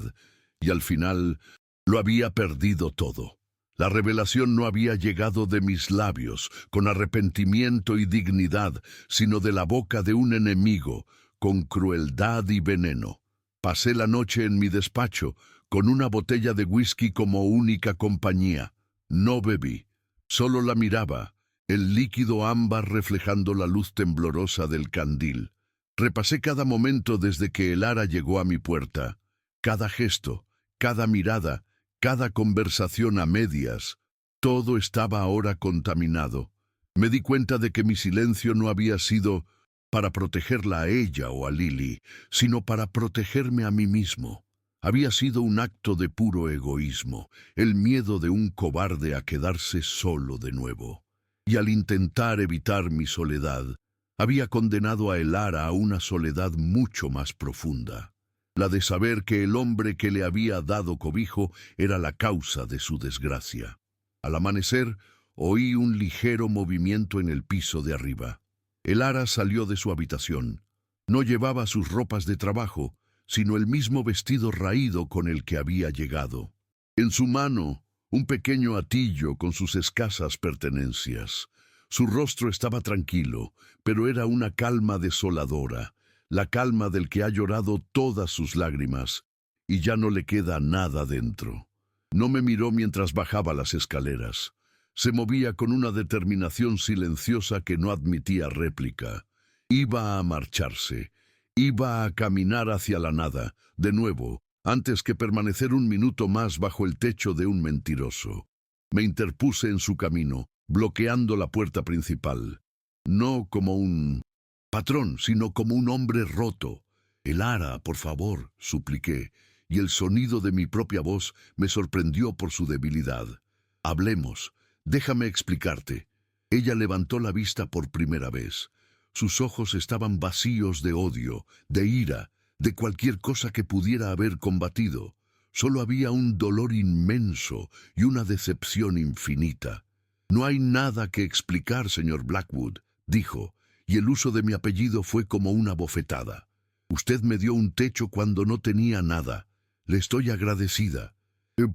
y al final lo había perdido todo. La revelación no había llegado de mis labios, con arrepentimiento y dignidad, sino de la boca de un enemigo, con crueldad y veneno. Pasé la noche en mi despacho, con una botella de whisky como única compañía. No bebí, solo la miraba, el líquido ámbar reflejando la luz temblorosa del candil. Repasé cada momento desde que Elara llegó a mi puerta, cada gesto, cada mirada, cada conversación a medias. Todo estaba ahora contaminado. Me di cuenta de que mi silencio no había sido para protegerla a ella o a Lily, sino para protegerme a mí mismo. Había sido un acto de puro egoísmo, el miedo de un cobarde a quedarse solo de nuevo. Y al intentar evitar mi soledad, había condenado a Elara a una soledad mucho más profunda, la de saber que el hombre que le había dado cobijo era la causa de su desgracia. Al amanecer, oí un ligero movimiento en el piso de arriba. Elara salió de su habitación. No llevaba sus ropas de trabajo, sino el mismo vestido raído con el que había llegado. En su mano, un pequeño atillo con sus escasas pertenencias. Su rostro estaba tranquilo, pero era una calma desoladora, la calma del que ha llorado todas sus lágrimas, y ya no le queda nada dentro. No me miró mientras bajaba las escaleras. Se movía con una determinación silenciosa que no admitía réplica. Iba a marcharse, iba a caminar hacia la nada, de nuevo, antes que permanecer un minuto más bajo el techo de un mentiroso. Me interpuse en su camino, bloqueando la puerta principal. No como un patrón, sino como un hombre roto. «Elara, por favor», supliqué, y el sonido de mi propia voz me sorprendió por su debilidad. «Hablemos, déjame explicarte». Ella levantó la vista por primera vez. Sus ojos estaban vacíos de odio, de ira, de cualquier cosa que pudiera haber combatido. Solo había un dolor inmenso y una decepción infinita. «No hay nada que explicar, señor Blackwood», dijo, y el uso de mi apellido fue como una bofetada. «Usted me dio un techo cuando no tenía nada. Le estoy agradecida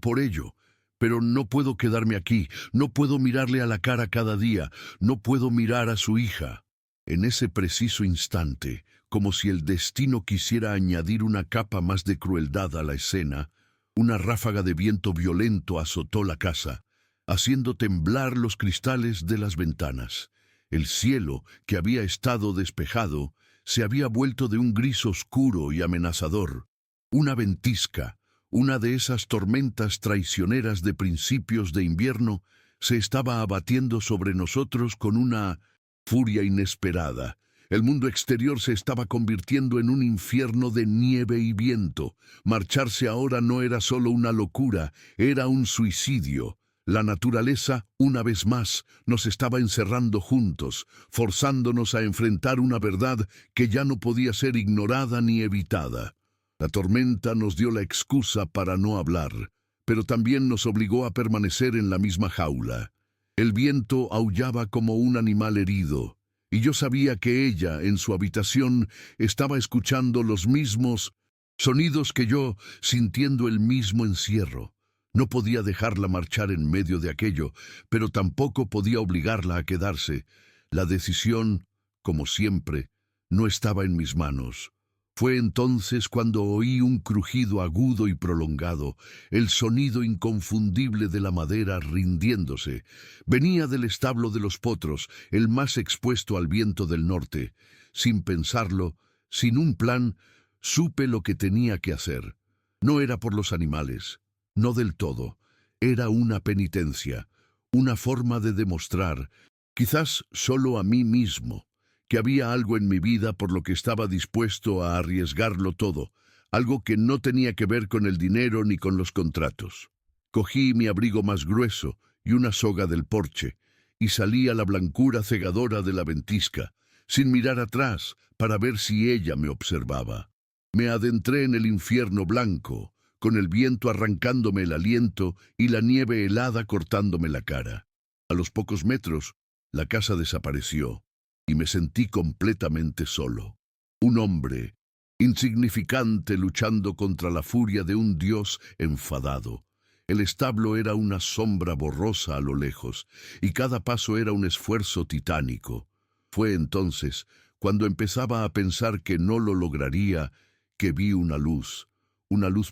por ello, pero no puedo quedarme aquí, no puedo mirarle a la cara cada día, no puedo mirar a su hija». En ese preciso instante, como si el destino quisiera añadir una capa más de crueldad a la escena, una ráfaga de viento violento azotó la casa, haciendo temblar los cristales de las ventanas. El cielo, que había estado despejado, se había vuelto de un gris oscuro y amenazador. Una ventisca, una de esas tormentas traicioneras de principios de invierno, se estaba abatiendo sobre nosotros con una furia inesperada. El mundo exterior se estaba convirtiendo en un infierno de nieve y viento. Marcharse ahora no era solo una locura, era un suicidio. La naturaleza, una vez más, nos estaba encerrando juntos, forzándonos a enfrentar una verdad que ya no podía ser ignorada ni evitada. La tormenta nos dio la excusa para no hablar, pero también nos obligó a permanecer en la misma jaula. El viento aullaba como un animal herido, y yo sabía que ella, en su habitación, estaba escuchando los mismos sonidos que yo, sintiendo el mismo encierro. No podía dejarla marchar en medio de aquello, pero tampoco podía obligarla a quedarse. La decisión, como siempre, no estaba en mis manos. Fue entonces cuando oí un crujido agudo y prolongado, el sonido inconfundible de la madera rindiéndose. Venía del establo de los potros, el más expuesto al viento del norte. Sin pensarlo, sin un plan, supe lo que tenía que hacer. No era por los animales. No del todo. Era una penitencia, una forma de demostrar, quizás solo a mí mismo, que había algo en mi vida por lo que estaba dispuesto a arriesgarlo todo, algo que no tenía que ver con el dinero ni con los contratos. Cogí mi abrigo más grueso y una soga del porche, y salí a la blancura cegadora de la ventisca, sin mirar atrás, para ver si ella me observaba. Me adentré en el infierno blanco, con el viento arrancándome el aliento y la nieve helada cortándome la cara. A los pocos metros, la casa desapareció, y me sentí completamente solo. Un hombre, insignificante, luchando contra la furia de un dios enfadado. El establo era una sombra borrosa a lo lejos, y cada paso era un esfuerzo titánico. Fue entonces, cuando empezaba a pensar que no lo lograría, que vi una luz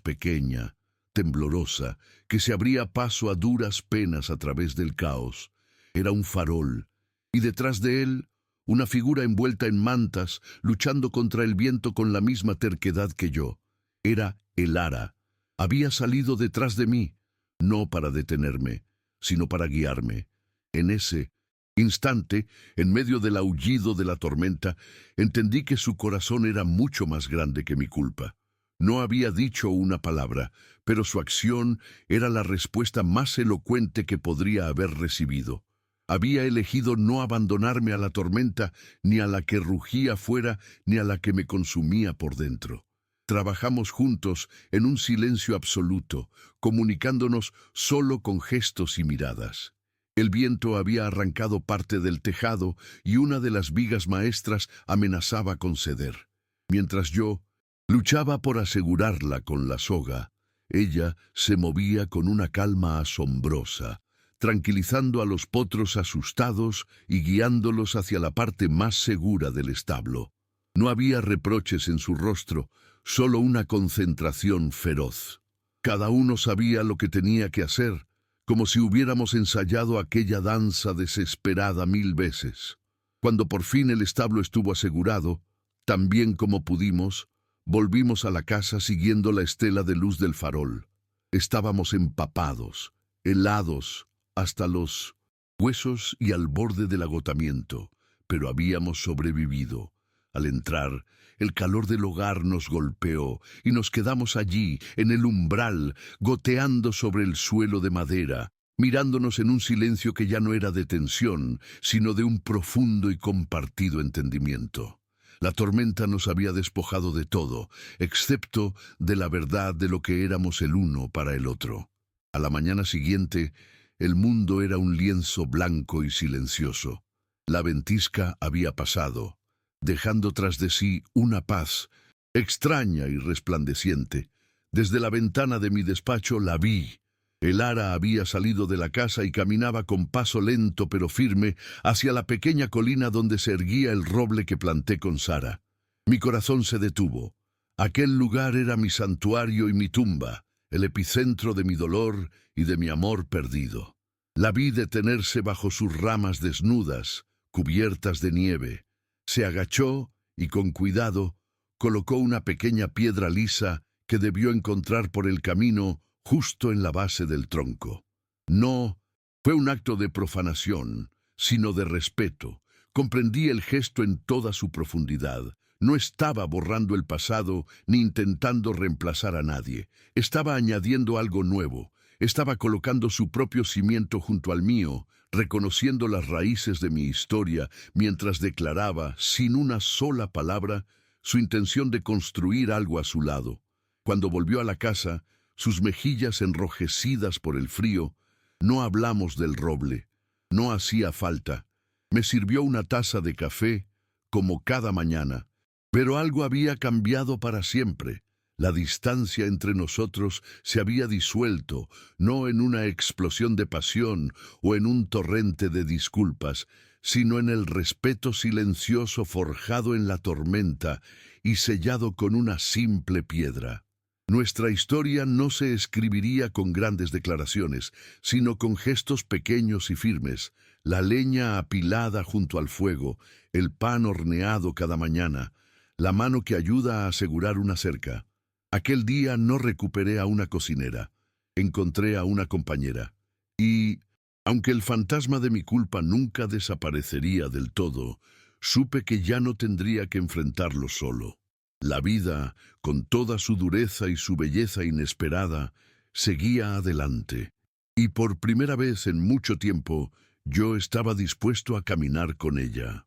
pequeña, temblorosa, que se abría paso a duras penas a través del caos. Era un farol, y detrás de él, una figura envuelta en mantas, luchando contra el viento con la misma terquedad que yo. Era el Ara. Había salido detrás de mí, no para detenerme, sino para guiarme. En ese instante, en medio del aullido de la tormenta, entendí que su corazón era mucho más grande que mi culpa. No había dicho una palabra, pero su acción era la respuesta más elocuente que podría haber recibido. Había elegido no abandonarme a la tormenta, ni a la que rugía afuera, ni a la que me consumía por dentro. Trabajamos juntos en un silencio absoluto, comunicándonos solo con gestos y miradas. El viento había arrancado parte del tejado y una de las vigas maestras amenazaba con ceder. Mientras yo luchaba por asegurarla con la soga, ella se movía con una calma asombrosa, tranquilizando a los potros asustados y guiándolos hacia la parte más segura del establo. No había reproches en su rostro, solo una concentración feroz. Cada uno sabía lo que tenía que hacer, como si hubiéramos ensayado aquella danza desesperada 1000 veces. Cuando por fin el establo estuvo asegurado, tan bien como pudimos, volvimos a la casa siguiendo la estela de luz del farol. Estábamos empapados, helados, hasta los huesos y al borde del agotamiento, pero habíamos sobrevivido. Al entrar, el calor del hogar nos golpeó y nos quedamos allí, en el umbral, goteando sobre el suelo de madera, mirándonos en un silencio que ya no era de tensión, sino de un profundo y compartido entendimiento. La tormenta nos había despojado de todo, excepto de la verdad de lo que éramos el uno para el otro. A la mañana siguiente, el mundo era un lienzo blanco y silencioso. La ventisca había pasado, dejando tras de sí una paz extraña y resplandeciente. Desde la ventana de mi despacho la vi. El Ara había salido de la casa y caminaba con paso lento pero firme hacia la pequeña colina donde se erguía el roble que planté con Sara. Mi corazón se detuvo. Aquel lugar era mi santuario y mi tumba, el epicentro de mi dolor y de mi amor perdido. La vi detenerse bajo sus ramas desnudas, cubiertas de nieve. Se agachó y con cuidado colocó una pequeña piedra lisa que debió encontrar por el camino justo en la base del tronco. No fue un acto de profanación, sino de respeto. Comprendí el gesto en toda su profundidad. No estaba borrando el pasado ni intentando reemplazar a nadie. Estaba añadiendo algo nuevo. Estaba colocando su propio cimiento junto al mío, reconociendo las raíces de mi historia, mientras declaraba, sin una sola palabra, su intención de construir algo a su lado. Cuando volvió a la casa, sus mejillas enrojecidas por el frío, no hablamos del roble. No hacía falta. Me sirvió una taza de café, como cada mañana. Pero algo había cambiado para siempre. La distancia entre nosotros se había disuelto, no en una explosión de pasión o en un torrente de disculpas, sino en el respeto silencioso forjado en la tormenta y sellado con una simple piedra. Nuestra historia no se escribiría con grandes declaraciones, sino con gestos pequeños y firmes, la leña apilada junto al fuego, el pan horneado cada mañana, la mano que ayuda a asegurar una cerca. Aquel día no recuperé a una cocinera, encontré a una compañera. Y, aunque el fantasma de mi culpa nunca desaparecería del todo, supe que ya no tendría que enfrentarlo solo. La vida, con toda su dureza y su belleza inesperada, seguía adelante. Y por primera vez en mucho tiempo, yo estaba dispuesto a caminar con ella.